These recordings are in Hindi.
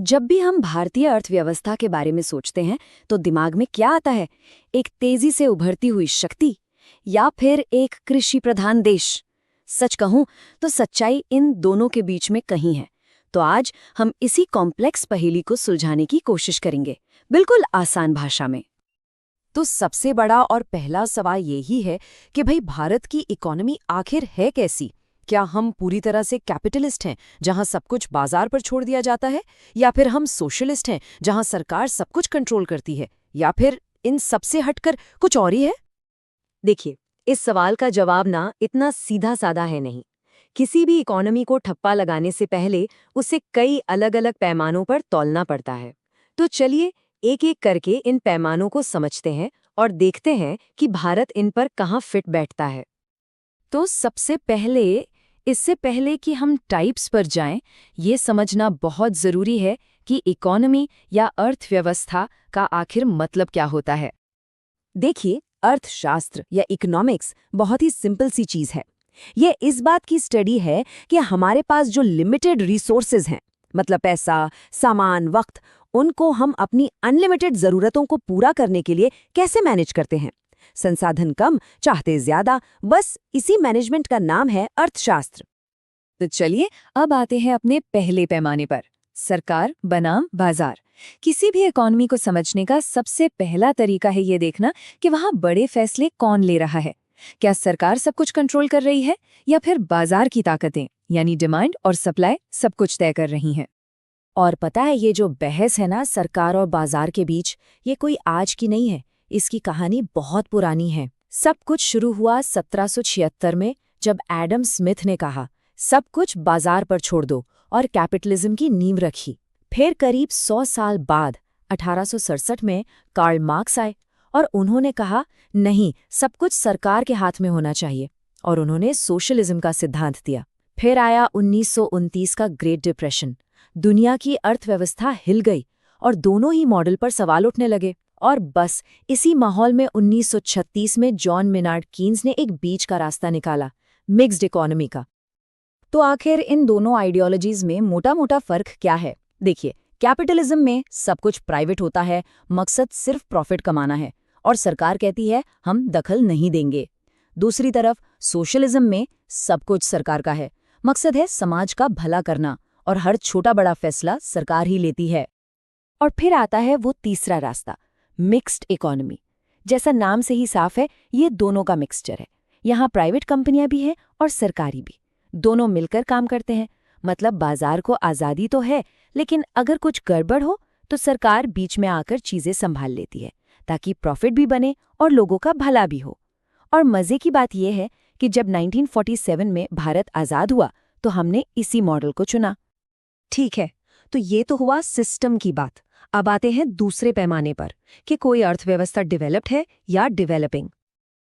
जब भी हम भारतीय अर्थव्यवस्था के बारे में सोचते हैं तो दिमाग में क्या आता है? एक तेजी से उभरती हुई शक्ति या फिर एक कृषि प्रधान देश? सच कहूं तो सच्चाई इन दोनों के बीच में कहीं है। तो आज हम इसी कॉम्प्लेक्स पहेली को सुलझाने की कोशिश करेंगे, बिल्कुल आसान भाषा में। तो सबसे बड़ा और पहला सवाल यही है कि भाई भारत की इकोनॉमी आखिर है कैसी? क्या हम पूरी तरह से कैपिटलिस्ट हैं जहां सब कुछ बाजार पर छोड़ दिया जाता है, या फिर हम सोशलिस्ट हैं जहां सरकार सब कुछ कंट्रोल करती है, या फिर इन सबसे हटकर कुछ और ही है? देखिए, इस सवाल का जवाब ना इतना सीधा साधा है नहीं। किसी भी इकोनॉमी को ठप्पा लगाने से पहले उसे कई अलग अलग पैमानों पर तौलना पड़ता है। तो चलिए एक एक करके इन पैमानों को समझते हैं और देखते हैं कि भारत इन पर कहाँ फिट बैठता है। तो सबसे पहले, इससे पहले कि हम टाइप्स पर जाएं, ये समझना बहुत ज़रूरी है कि इकोनॉमी या अर्थव्यवस्था का आखिर मतलब क्या होता है। देखिए, अर्थशास्त्र या इकोनॉमिक्स बहुत ही सिंपल सी चीज़ है। ये इस बात की स्टडी है कि हमारे पास जो लिमिटेड रिसोर्सेज हैं, मतलब पैसा, सामान, वक्त, उनको हम अपनी अनलिमिटेड ज़रूरतों को पूरा करने के लिए कैसे मैनेज करते हैं। संसाधन कम, चाहते ज्यादा, बस इसी मैनेजमेंट का नाम है अर्थशास्त्र। तो चलिए अब आते हैं अपने पहले पैमाने पर, सरकार बनाम बाजार। किसी भी इकोनॉमी को समझने का सबसे पहला तरीका है ये देखना कि वहाँ बड़े फैसले कौन ले रहा है। क्या सरकार सब कुछ कंट्रोल कर रही है, या फिर बाजार की ताकतें यानी डिमांड और सप्लाई सब कुछ तय कर रही हैं? और पता है, ये जो बहस है ना सरकार और बाजार के बीच, ये कोई आज की नहीं है। इसकी कहानी बहुत पुरानी है। सब कुछ शुरू हुआ 1776 में, जब एडम स्मिथ ने कहा सब कुछ बाजार पर छोड़ दो और कैपिटलिज्म की नींव रखी। फिर करीब 100 साल बाद 1867 में कार्ल मार्क्स आए और उन्होंने कहा नहीं, सब कुछ सरकार के हाथ में होना चाहिए, और उन्होंने सोशलिज्म का सिद्धांत दिया। फिर आया 1929 का ग्रेट डिप्रेशन। दुनिया की अर्थव्यवस्था हिल गई और दोनों ही मॉडल पर सवाल उठने लगे। और बस इसी माहौल में 1936 में जॉन मेनार्ड कीन्स ने एक बीच का रास्ता निकाला, मिक्स्ड इकोनॉमी का। तो आखिर इन दोनों आइडियोलॉजीज में मोटा मोटा फर्क क्या है? देखिए, कैपिटलिज्म में सब कुछ प्राइवेट होता है, मकसद सिर्फ प्रॉफिट कमाना है, और सरकार कहती है हम दखल नहीं देंगे। दूसरी तरफ सोशलिज्म में सब कुछ सरकार का है, मकसद है समाज का भला करना, और हर छोटा बड़ा फैसला सरकार ही लेती है। और फिर आता है वो तीसरा रास्ता, मिक्स्ड इकोनॉमी। जैसा नाम से ही साफ है, ये दोनों का मिक्सचर है। यहाँ प्राइवेट कंपनियां भी हैं और सरकारी भी, दोनों मिलकर काम करते हैं। मतलब बाजार को आज़ादी तो है, लेकिन अगर कुछ गड़बड़ हो तो सरकार बीच में आकर चीज़ें संभाल लेती है, ताकि प्रॉफिट भी बने और लोगों का भला भी हो। और मज़े की बात यह है कि जब 1947 में भारत आज़ाद हुआ तो हमने इसी मॉडल को चुना। ठीक है, तो ये तो हुआ सिस्टम की बात। अब आते हैं दूसरे पैमाने पर कि कोई अर्थव्यवस्था डेवलप्ड है या डेवलपिंग।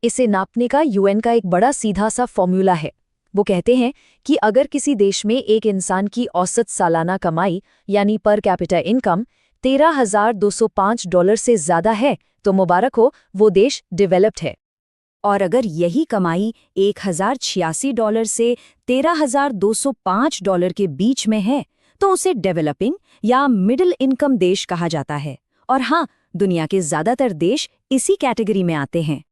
इसे नापने का यूएन का एक बड़ा सीधा सा फॉर्मूला है। वो कहते हैं कि अगर किसी देश में एक इंसान की औसत सालाना कमाई यानी पर कैपिटा इनकम $13,205 से ज़्यादा है तो मुबारक हो, वो देश डेवलप्ड है। और अगर यही कमाई $1,086 से $13,205 के बीच में है तो उसे डेवलपिंग या मिडिल इनकम देश कहा जाता है। और हाँ, दुनिया के ज़्यादातर देश इसी कैटेगरी में आते हैं।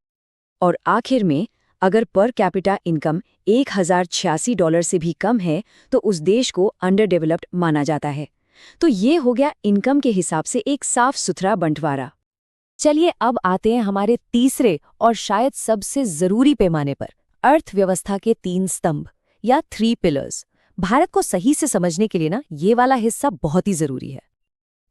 और आखिर में, अगर पर कैपिटा इनकम $1,086 से भी कम है तो उस देश को अंडर डेवलप्ड माना जाता है। तो ये हो गया इनकम के हिसाब से एक साफ सुथरा बंटवारा। चलिए अब आते हैं हमारे तीसरे और शायद सबसे ज़रूरी पैमाने पर, अर्थव्यवस्था के 3 स्तंभ या 3 पिलर्स। भारत को सही से समझने के लिए ना ये वाला हिस्सा बहुत ही ज़रूरी है।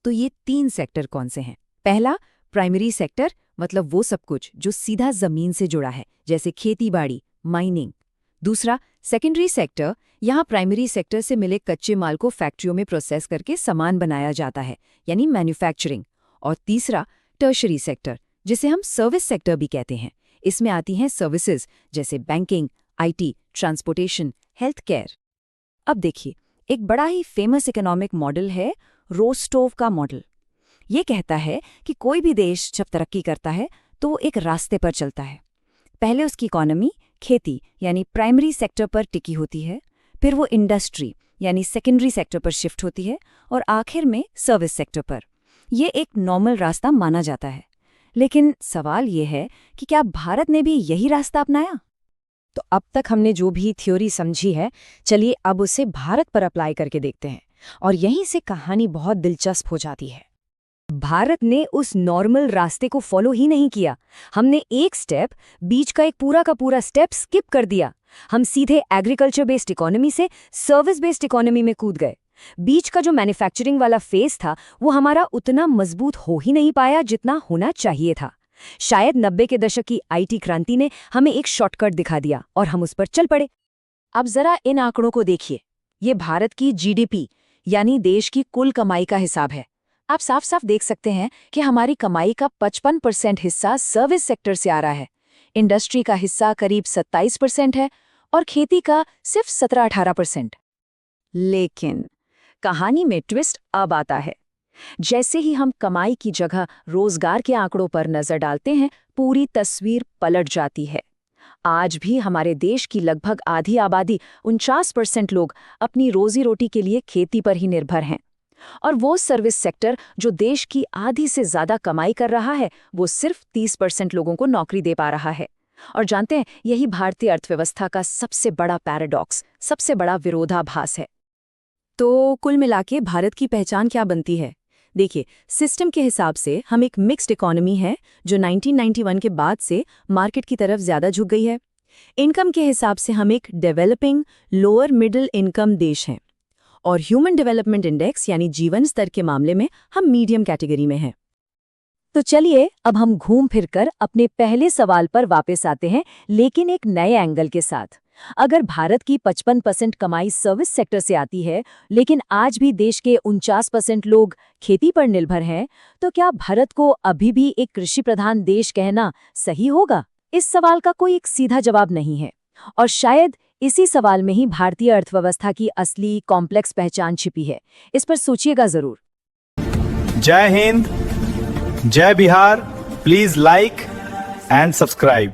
तो ये 3 सेक्टर कौन से हैं? पहला, प्राइमरी सेक्टर, मतलब वो सब कुछ जो सीधा ज़मीन से जुड़ा है, जैसे खेती-बाड़ी, माइनिंग। दूसरा, सेकेंडरी सेक्टर, यहाँ प्राइमरी सेक्टर से मिले कच्चे माल को फैक्ट्रियों में प्रोसेस करके सामान बनाया जाता है, यानी मैन्युफैक्चरिंग। और तीसरा, टर्शरी सेक्टर, जिसे हम सर्विस सेक्टर भी कहते हैं। इसमें आती हैं सर्विसेज जैसे banking, IT, transportation, health care. अब देखिए, एक बड़ा ही फेमस इकोनॉमिक मॉडल है रोस्टोव का मॉडल। ये कहता है कि कोई भी देश जब तरक्की करता है तो वो एक रास्ते पर चलता है। पहले उसकी इकोनॉमी खेती यानी प्राइमरी सेक्टर पर टिकी होती है, फिर वो इंडस्ट्री यानी सेकेंडरी सेक्टर पर शिफ्ट होती है और आखिर में सर्विस सेक्टर पर। ये एक नॉर्मल रास्ता माना जाता है। लेकिन सवाल ये है कि क्या भारत ने भी यही रास्ता अपनाया? तो अब तक हमने जो भी थ्योरी समझी है, चलिए अब उसे भारत पर अप्लाई करके देखते हैं, और यहीं से कहानी बहुत दिलचस्प हो जाती है। भारत ने उस नॉर्मल रास्ते को फॉलो ही नहीं किया। हमने एक स्टेप, बीच का एक पूरा का पूरा स्टेप स्किप कर दिया। हम सीधे एग्रीकल्चर बेस्ड इकोनॉमी से सर्विस बेस्ड इकोनॉमी में कूद गए। बीच का जो मैन्युफैक्चरिंग वाला फेज था वो हमारा उतना मजबूत हो ही नहीं पाया जितना होना चाहिए था। शायद 90 के दशक की आईटी क्रांति ने हमें एक शॉर्टकट दिखा दिया और हम उस पर चल पड़े। अब जरा इन आंकड़ों को देखिए। ये भारत की जीडीपी यानी देश की कुल कमाई का हिसाब है। आप साफ साफ देख सकते हैं कि हमारी कमाई का 55% हिस्सा सर्विस सेक्टर से आ रहा है। इंडस्ट्री का हिस्सा करीब 27% है और खेती का सिर्फ 17-18%। लेकिन कहानी में ट्विस्ट अब आता है। जैसे ही हम कमाई की जगह रोजगार के आंकड़ों पर नजर डालते हैं, पूरी तस्वीर पलट जाती है। आज भी हमारे देश की लगभग आधी आबादी 49% लोग अपनी रोजी रोटी के लिए खेती पर ही निर्भर हैं। और वो सर्विस सेक्टर जो देश की आधी से ज्यादा कमाई कर रहा है, वो सिर्फ 30% लोगों को नौकरी दे पा रहा है। और जानते हैं, यही भारतीय अर्थव्यवस्था का सबसे बड़ा पैराडॉक्स, सबसे बड़ा विरोधाभास है। तो कुल मिलाके भारत की पहचान क्या बनती है? देखिए, सिस्टम के हिसाब से हम एक मिक्स्ड इकोनॉमी है जो 1991 के बाद से मार्केट की तरफ ज्यादा झुक गई है। इनकम के हिसाब से हम एक डेवलपिंग लोअर मिडिल इनकम देश हैं और ह्यूमन डेवलपमेंट इंडेक्स यानी जीवन स्तर के मामले में हम मीडियम कैटेगरी में हैं। तो चलिए अब हम घूम फिरकर अपने पहले सवाल पर वापस आते हैं, लेकिन एक नए एंगल के साथ। अगर भारत की 55% कमाई सर्विस सेक्टर से आती है, लेकिन आज भी देश के 49% लोग खेती पर निर्भर हैं, तो क्या भारत को अभी भी एक कृषि प्रधान देश कहना सही होगा? इस सवाल का कोई एक सीधा जवाब नहीं है, और शायद इसी सवाल में ही भारतीय अर्थव्यवस्था की असली कॉम्प्लेक्स पहचान छिपी है। इस पर सोचिएगा जरूर। जय हिंद, जय Bihar. Please like and subscribe.